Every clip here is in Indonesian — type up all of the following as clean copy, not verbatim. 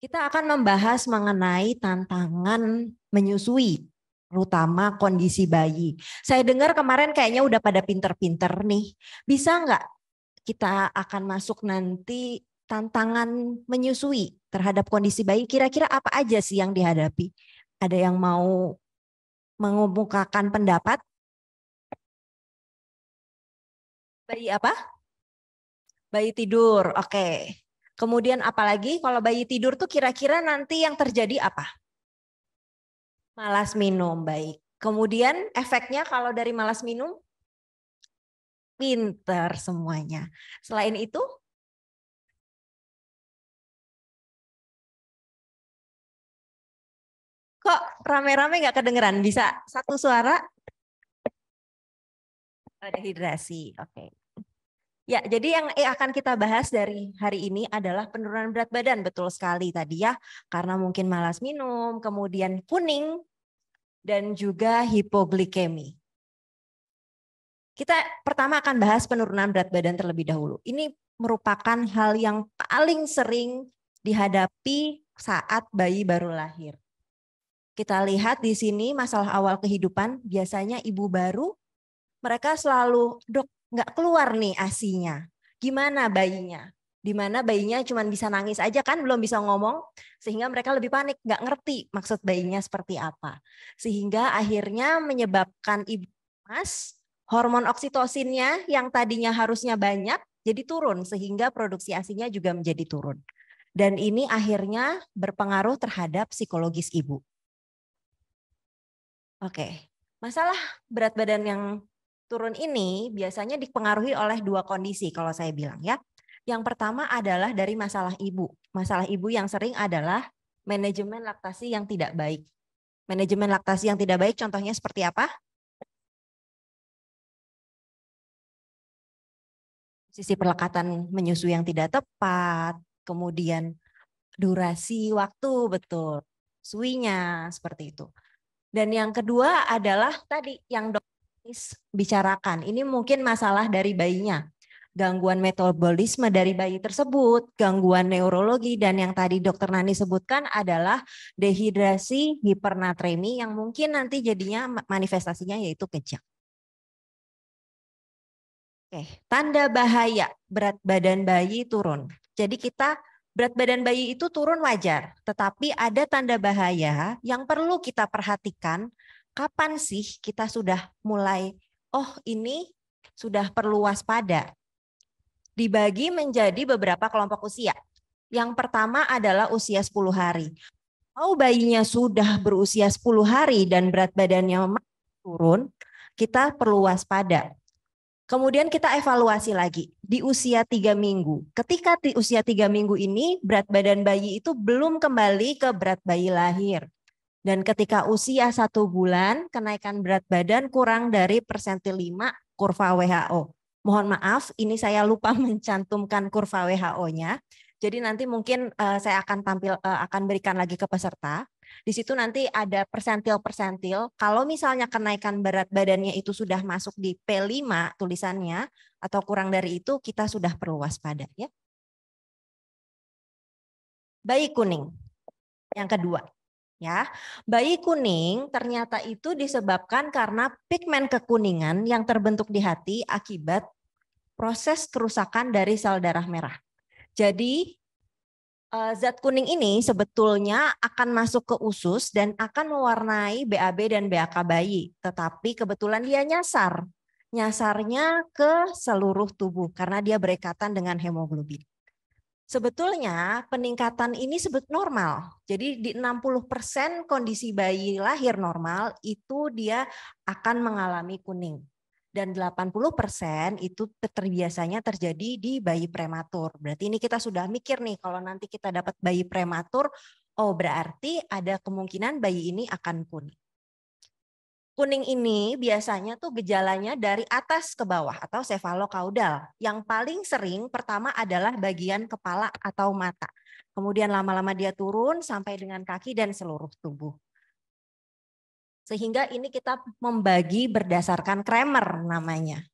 Kita akan membahas mengenai tantangan menyusui, terutama kondisi bayi. Saya dengar kemarin kayaknya udah pada pinter-pinter nih. Bisa nggak kita akan masuk nanti tantangan menyusui terhadap kondisi bayi? Kira-kira apa aja sih yang dihadapi? Ada yang mau mengemukakan pendapat? Bayi apa? Bayi tidur, oke. Kemudian apalagi kalau bayi tidur tuh kira-kira nanti yang terjadi apa? Malas minum, baik. Kemudian efeknya kalau dari malas minum? Pinter semuanya. Selain itu? Kok rame-rame gak kedengeran? Bisa satu suara? Dehidrasi, oke. Ya, jadi yang akan kita bahas dari hari ini adalah penurunan berat badan. Betul sekali tadi ya, karena mungkin malas minum, kemudian kuning, dan juga hipoglikemi. Kita pertama akan bahas penurunan berat badan terlebih dahulu. Ini merupakan hal yang paling sering dihadapi saat bayi baru lahir. Kita lihat di sini masalah awal kehidupan, biasanya ibu baru, mereka selalu, dok nggak keluar nih ASI-nya. Gimana bayinya? Dimana bayinya cuma bisa nangis aja kan, belum bisa ngomong, sehingga mereka lebih panik, nggak ngerti maksud bayinya seperti apa. Sehingga akhirnya menyebabkan ibu mas, hormon oksitosinnya yang tadinya harusnya banyak, jadi turun, sehingga produksi ASI-nya juga menjadi turun. Dan ini akhirnya berpengaruh terhadap psikologis ibu. Oke, masalah berat badan yang turun ini biasanya dipengaruhi oleh dua kondisi kalau saya bilang ya. Yang pertama adalah dari masalah ibu. Masalah ibu yang sering adalah manajemen laktasi yang tidak baik. Manajemen laktasi yang tidak baik contohnya seperti apa? Sisi pelekatan menyusui yang tidak tepat, kemudian durasi waktu betul, suinya seperti itu. Dan yang kedua adalah tadi yang dokter bicarakan. Ini mungkin masalah dari bayinya. Gangguan metabolisme dari bayi tersebut, gangguan neurologi, dan yang tadi dokter Nani sebutkan adalah dehidrasi, hipernatremi yang mungkin nanti jadinya manifestasinya yaitu kejang. Oke, tanda bahaya berat badan bayi turun. Jadi kita berat badan bayi itu turun wajar, tetapi ada tanda bahaya yang perlu kita perhatikan. Kapan sih kita sudah mulai, oh ini sudah perlu waspada. Dibagi menjadi beberapa kelompok usia. Yang pertama adalah usia 10 hari. Kalau bayinya sudah berusia 10 hari dan berat badannya turun, kita perlu waspada. Kemudian kita evaluasi lagi di usia 3 minggu. Ketika di usia 3 minggu ini berat badan bayi itu belum kembali ke berat bayi lahir. Dan ketika usia 1 bulan kenaikan berat badan kurang dari persentil 5 kurva WHO. Mohon maaf ini saya lupa mencantumkan kurva WHO-nya. Jadi nanti mungkin saya akan berikan lagi ke peserta. Di situ nanti ada persentil-persentil. Kalau misalnya kenaikan berat badannya itu sudah masuk di P5 tulisannya atau kurang dari itu kita sudah perlu waspada ya. Bayi kuning. Yang kedua. Ya, bayi kuning ternyata itu disebabkan karena pigmen kekuningan yang terbentuk di hati akibat proses kerusakan dari sel darah merah. Jadi zat kuning ini sebetulnya akan masuk ke usus dan akan mewarnai BAB dan BAK bayi. Tetapi kebetulan dia nyasar. Nyasarnya ke seluruh tubuh karena dia berekatan dengan hemoglobin. Sebetulnya peningkatan ini normal. Jadi di 60% kondisi bayi lahir normal itu dia akan mengalami kuning. Dan 80% itu biasanya terjadi di bayi prematur. Berarti ini kita sudah mikir nih kalau nanti kita dapat bayi prematur, oh berarti ada kemungkinan bayi ini akan kuning. Kuning ini biasanya tuh gejalanya dari atas ke bawah atau sefalokaudal. Yang paling sering pertama adalah bagian kepala atau mata. Kemudian lama-lama dia turun sampai dengan kaki dan seluruh tubuh. Sehingga ini kita membagi berdasarkan Kramer namanya.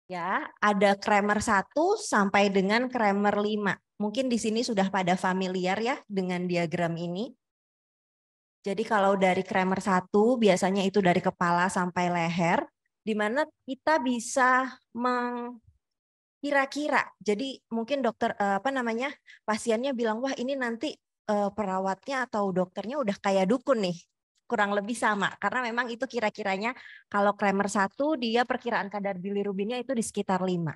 Ya, ada Kramer 1 sampai dengan Kramer 5. Mungkin di sini sudah pada familiar ya dengan diagram ini. Jadi kalau dari Kramer 1 biasanya itu dari kepala sampai leher, di mana kita bisa kira-kira. Jadi mungkin dokter pasiennya bilang, wah ini nanti perawatnya atau dokternya udah kayak dukun nih. Kurang lebih sama karena memang itu kira-kiranya kalau Kramer 1 dia perkiraan kadar bilirubinnya itu di sekitar 5.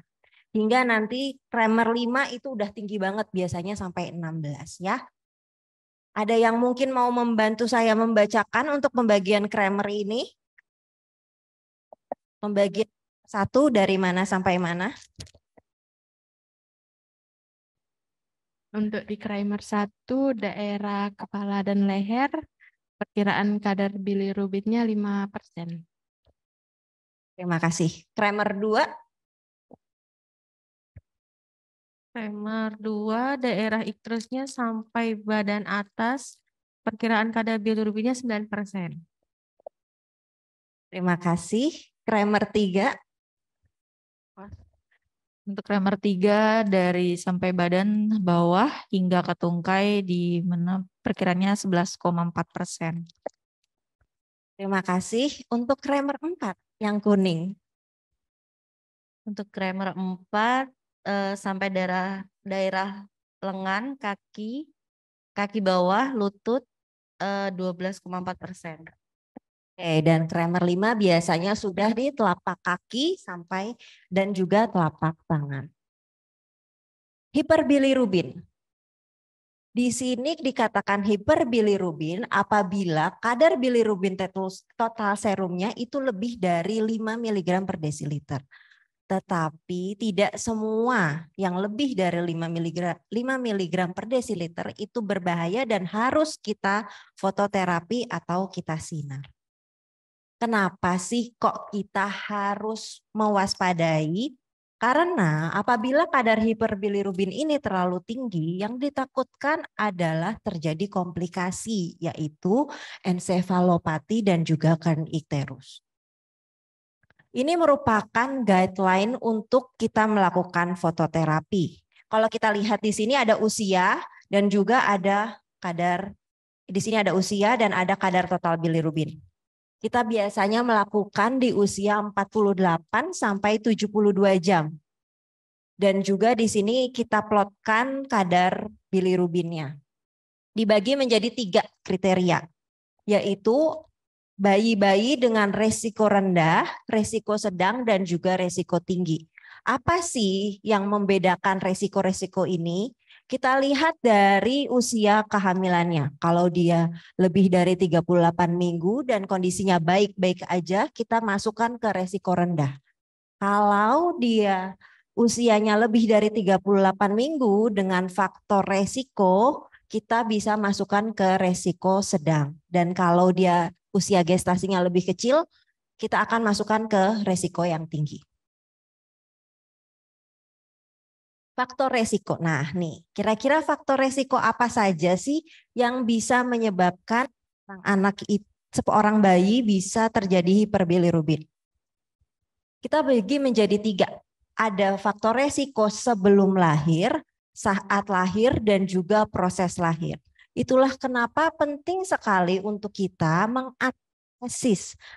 Hingga nanti Kramer 5 itu udah tinggi banget biasanya sampai 16 ya. Ada yang mungkin mau membantu saya membacakan untuk pembagian Kramer ini? Pembagian 1 dari mana sampai mana? Untuk di Kramer 1 daerah kepala dan leher perkiraan kadar bilirubinnya 5%. Terima kasih. Kramer 2? Kramer 2 daerah iktrusnya sampai badan atas perkiraan kadar bilirubinnya 9%. Terima kasih. Kramer 3? Untuk Kramer 3 dari sampai badan bawah hingga ke tungkai di mana perkiranya 11,4%. Terima kasih. Untuk Kramer 4 yang kuning? Untuk Kramer 4 sampai daerah lengan, kaki bawah, lutut 12,4%. Oke, dan Kramer 5 biasanya sudah di telapak kaki sampai dan juga telapak tangan. Hiperbilirubin. Di sini dikatakan hiperbilirubin apabila kadar bilirubin total serumnya itu lebih dari 5 mg per desiliter. Tetapi tidak semua yang lebih dari 5 mg per desiliter itu berbahaya dan harus kita fototerapi atau kita sinar. Kenapa sih kok kita harus mewaspadai? Karena apabila kadar hiperbilirubin ini terlalu tinggi, yang ditakutkan adalah terjadi komplikasi, yaitu ensefalopati dan juga kernicterus. Ini merupakan guideline untuk kita melakukan fototerapi. Kalau kita lihat di sini ada usia dan juga ada kadar, di sini ada usia dan ada kadar total bilirubin. Kita biasanya melakukan di usia 48 sampai 72 jam. Dan juga di sini kita plotkan kadar bilirubinnya. Dibagi menjadi 3 kriteria, yaitu bayi-bayi dengan resiko rendah, resiko sedang, dan juga resiko tinggi. Apa sih yang membedakan resiko-resiko ini? Kita lihat dari usia kehamilannya. Kalau dia lebih dari 38 minggu dan kondisinya baik-baik aja, kita masukkan ke resiko rendah. Kalau dia usianya lebih dari 38 minggu dengan faktor resiko, kita bisa masukkan ke resiko sedang. Dan kalau dia usia gestasinya lebih kecil, kita akan masukkan ke resiko yang tinggi. Faktor resiko. Nah nih, kira-kira faktor resiko apa saja sih yang bisa menyebabkan seorang bayi bisa terjadi hiperbilirubin? Kita bagi menjadi 3. Ada faktor resiko sebelum lahir, saat lahir, dan juga proses lahir. Itulah kenapa penting sekali untuk kita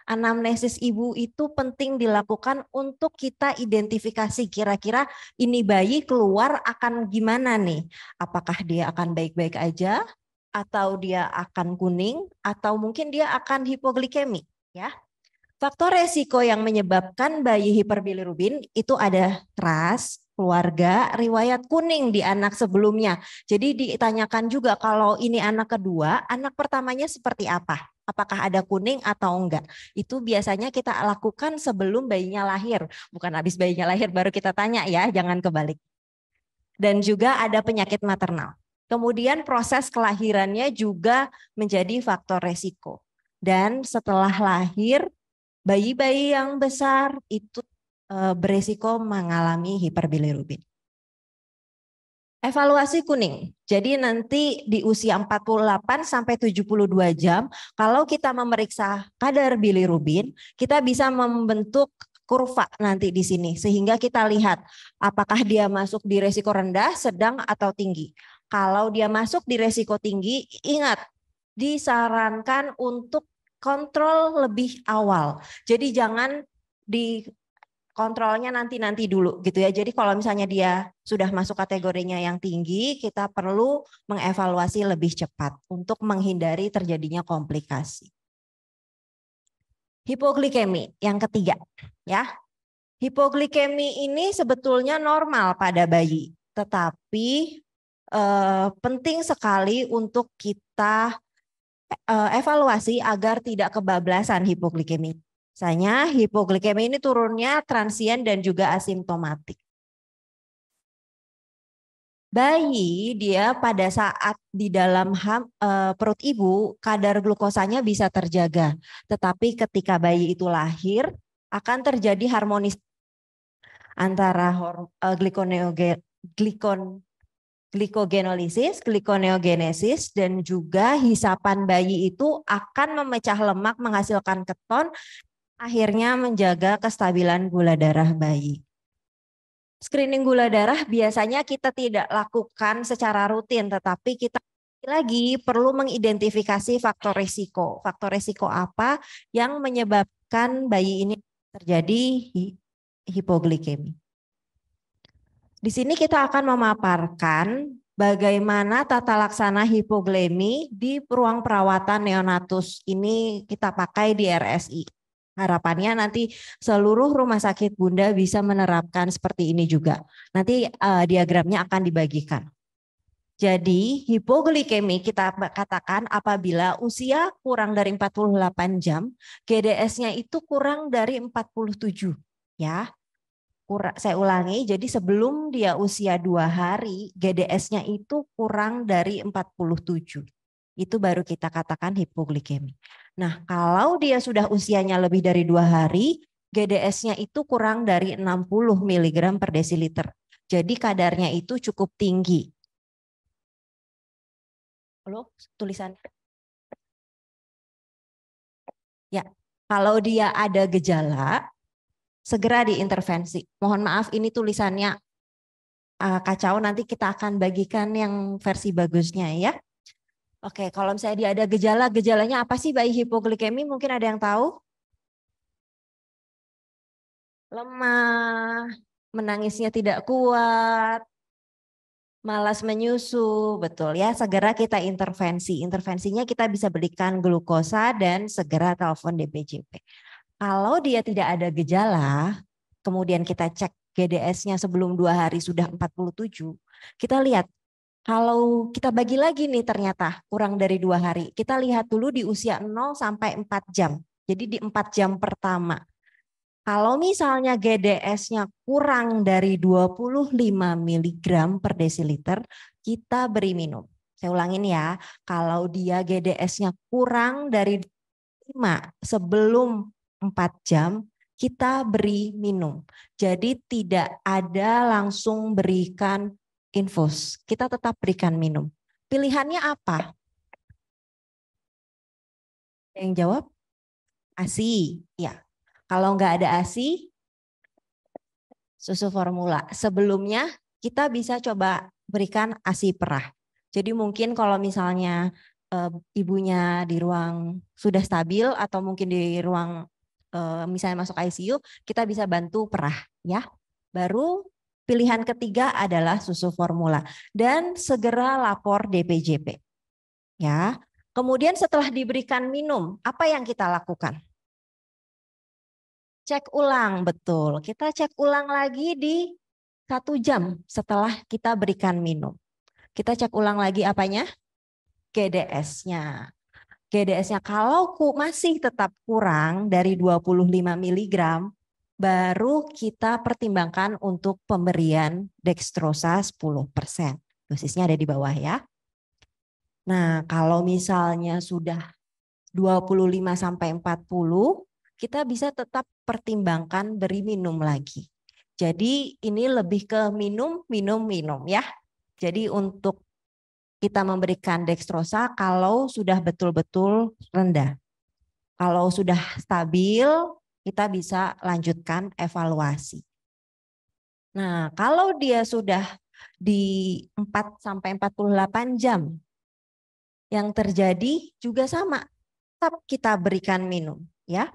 anamnesis ibu itu penting dilakukan untuk kita identifikasi kira-kira ini bayi keluar akan gimana nih. Apakah dia akan baik-baik aja atau dia akan kuning atau mungkin dia akan hipoglikemi ya. Faktor resiko yang menyebabkan bayi hiperbilirubin itu ada ras, keluarga, riwayat kuning di anak sebelumnya. Jadi ditanyakan juga kalau ini anak kedua, anak pertamanya seperti apa? Apakah ada kuning atau enggak? Itu biasanya kita lakukan sebelum bayinya lahir. Bukan habis bayinya lahir baru kita tanya ya, jangan kebalik. Dan juga ada penyakit maternal. Kemudian proses kelahirannya juga menjadi faktor resiko. Dan setelah lahir, bayi-bayi yang besar itu beresiko mengalami hiperbilirubin. Evaluasi kuning. Jadi nanti di usia 48 sampai 72 jam, kalau kita memeriksa kadar bilirubin, kita bisa membentuk kurva nanti di sini. Sehingga kita lihat apakah dia masuk di resiko rendah, sedang, atau tinggi. Kalau dia masuk di resiko tinggi, ingat disarankan untuk kontrol lebih awal. Jadi jangan di kontrolnya nanti dulu gitu ya. Jadi kalau misalnya dia sudah masuk kategorinya yang tinggi, kita perlu mengevaluasi lebih cepat untuk menghindari terjadinya komplikasi. Hipoglikemi yang ketiga ya. Hipoglikemi ini sebetulnya normal pada bayi, tetapi penting sekali untuk kita evaluasi agar tidak kebablasan hipoglikemi. Misalnya hipoglikemi ini turunnya transien dan juga asimptomatik. Bayi dia pada saat di dalam perut ibu kadar glukosanya bisa terjaga. Tetapi ketika bayi itu lahir akan terjadi harmonis antara glikogenolisis, glikoneogenesis, dan juga hisapan bayi itu akan memecah lemak menghasilkan keton, akhirnya menjaga kestabilan gula darah bayi. Screening gula darah biasanya kita tidak lakukan secara rutin, tetapi kita lagi perlu mengidentifikasi faktor risiko. Faktor risiko apa yang menyebabkan bayi ini terjadi hipoglikemi. Di sini kita akan memaparkan bagaimana tata laksana hipoglemi di ruang perawatan neonatus. Ini kita pakai di RSI. Harapannya nanti seluruh rumah sakit Bunda bisa menerapkan seperti ini juga. Nanti diagramnya akan dibagikan. Jadi hipoglikemi kita katakan apabila usia kurang dari 48 jam, GDS-nya itu kurang dari 47 ya. Saya ulangi, jadi sebelum dia usia 2 hari, GDS-nya itu kurang dari 47. Itu baru kita katakan hipoglikemi. Nah, kalau dia sudah usianya lebih dari 2 hari, GDS-nya itu kurang dari 60 mg per desiliter. Jadi kadarnya itu cukup tinggi. Halo, tulisannya. Ya, kalau dia ada gejala, segera diintervensi. Mohon maaf ini tulisannya kacau, nanti kita akan bagikan yang versi bagusnya ya. Oke, kalau misalnya dia ada gejalanya apa sih bayi hipoglikemi? Mungkin ada yang tahu? Lemah, menangisnya tidak kuat, malas menyusu, betul ya. Segera kita intervensi. Intervensinya kita bisa berikan glukosa dan segera telepon DPJP. Kalau dia tidak ada gejala, kemudian kita cek GDS-nya sebelum 2 hari sudah 47, kita lihat. Kalau kita bagi lagi nih ternyata kurang dari 2 hari. Kita lihat dulu di usia 0 sampai 4 jam. Jadi di 4 jam pertama. Kalau misalnya GDS-nya kurang dari 25 mg per desiliter, kita beri minum. Saya ulangin ya, kalau dia GDS-nya kurang dari 5 sebelum 4 jam, kita beri minum. Jadi tidak ada langsung berikan infus, kita tetap berikan minum. Pilihannya apa? Yang jawab? ASI, ya. Kalau nggak ada ASI, susu formula. Sebelumnya kita bisa coba berikan ASI perah. Jadi mungkin kalau misalnya ibunya di ruang sudah stabil atau mungkin di ruang misalnya masuk ICU, kita bisa bantu perah, ya. Baru pilihan ketiga adalah susu formula dan segera lapor DPJP. Ya. Kemudian setelah diberikan minum, apa yang kita lakukan? Cek ulang, betul. Kita cek ulang lagi di 1 jam setelah kita berikan minum. Kita cek ulang lagi apanya? GDS-nya. GDS-nya kalau masih tetap kurang dari 25 mg, baru kita pertimbangkan untuk pemberian dextrosa 10%. Dosisnya ada di bawah ya. Nah, kalau misalnya sudah 25 sampai 40, kita bisa tetap pertimbangkan beri minum lagi. Jadi ini lebih ke minum ya. Jadi untuk kita memberikan dextrosa kalau sudah betul-betul rendah. Kalau sudah stabil, kita bisa lanjutkan evaluasi. Nah, kalau dia sudah di 4 sampai 48 jam, yang terjadi juga sama, tetap kita berikan minum, ya.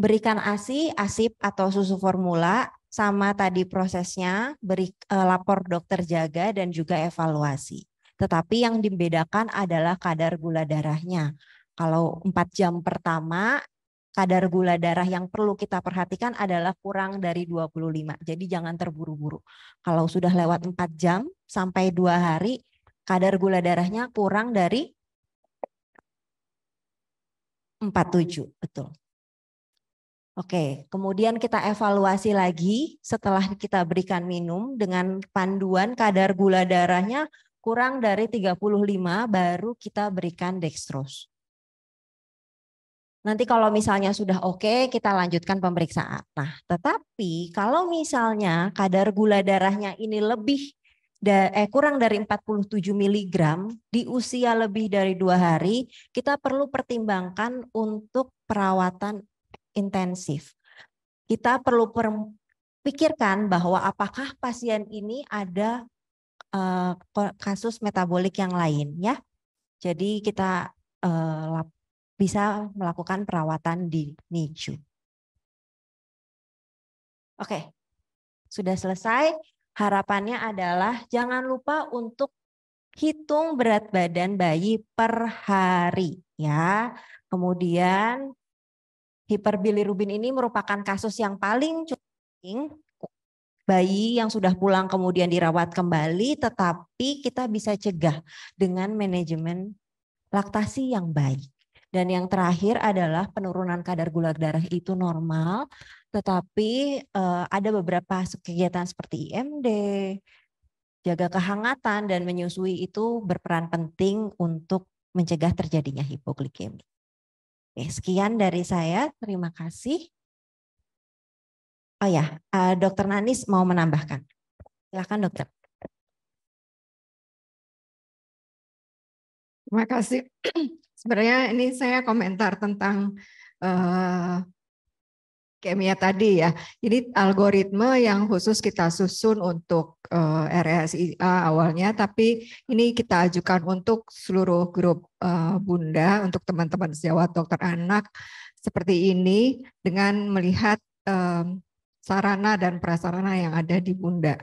Berikan ASI, ASIP atau susu formula, sama tadi prosesnya, lapor dokter jaga dan juga evaluasi. Tetapi yang dibedakan adalah kadar gula darahnya. Kalau 4 jam pertama, kadar gula darah yang perlu kita perhatikan adalah kurang dari 25. Jadi jangan terburu-buru. Kalau sudah lewat 4 jam sampai 2 hari, kadar gula darahnya kurang dari 47, betul. Oke, kemudian kita evaluasi lagi setelah kita berikan minum dengan panduan kadar gula darahnya kurang dari 35, baru kita berikan dextrose. Nanti kalau misalnya sudah oke, kita lanjutkan pemeriksaan. Nah, tetapi kalau misalnya kadar gula darahnya ini kurang dari 47 mg di usia lebih dari 2 hari, kita perlu pertimbangkan untuk perawatan intensif. Kita perlu pikirkan bahwa apakah pasien ini ada kasus metabolik yang lain, ya. Jadi kita bisa melakukan perawatan di NICU. Oke, sudah selesai. Harapannya adalah jangan lupa untuk hitung berat badan bayi per hari, ya. Kemudian hiperbilirubin ini merupakan kasus yang paling sering bayi yang sudah pulang kemudian dirawat kembali, tetapi kita bisa cegah dengan manajemen laktasi yang baik. Dan yang terakhir adalah penurunan kadar gula darah itu normal, tetapi ada beberapa kegiatan seperti IMD, jaga kehangatan dan menyusui itu berperan penting untuk mencegah terjadinya hipoglikemi. Oke, sekian dari saya, terima kasih. Oh ya, Dokter Nanis mau menambahkan. Silakan dokter. Terima kasih. Sebenarnya ini saya komentar tentang kimia tadi ya. Ini algoritma yang khusus kita susun untuk RSIA awalnya, tapi ini kita ajukan untuk seluruh grup bunda, untuk teman-teman sejawat dokter anak seperti ini dengan melihat sarana dan prasarana yang ada di bunda.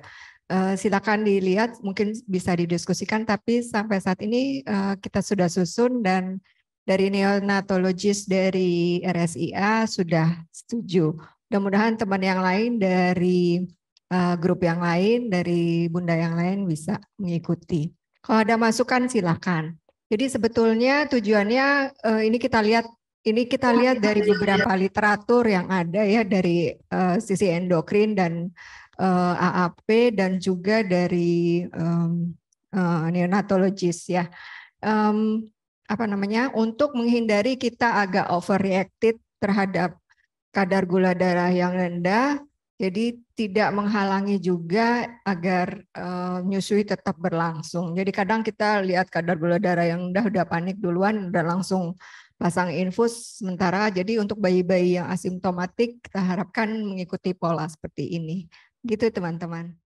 Silakan dilihat, mungkin bisa didiskusikan, tapi sampai saat ini kita sudah susun dan dari neonatologis dari RSIA sudah setuju. Mudah-mudahan teman yang lain dari grup yang lain, dari bunda yang lain bisa mengikuti. Kalau ada masukan silakan. Jadi sebetulnya tujuannya ini kita lihat dari beberapa literatur yang ada ya, dari sisi endokrin dan AAP dan juga dari neonatologis ya. Untuk menghindari kita agak overreacted terhadap kadar gula darah yang rendah, jadi tidak menghalangi juga agar nyusui tetap berlangsung. Jadi kadang kita lihat kadar gula darah yang udah panik duluan, udah langsung pasang infus sementara. Jadi untuk bayi-bayi yang asimptomatik kita harapkan mengikuti pola seperti ini. Gitu teman-teman.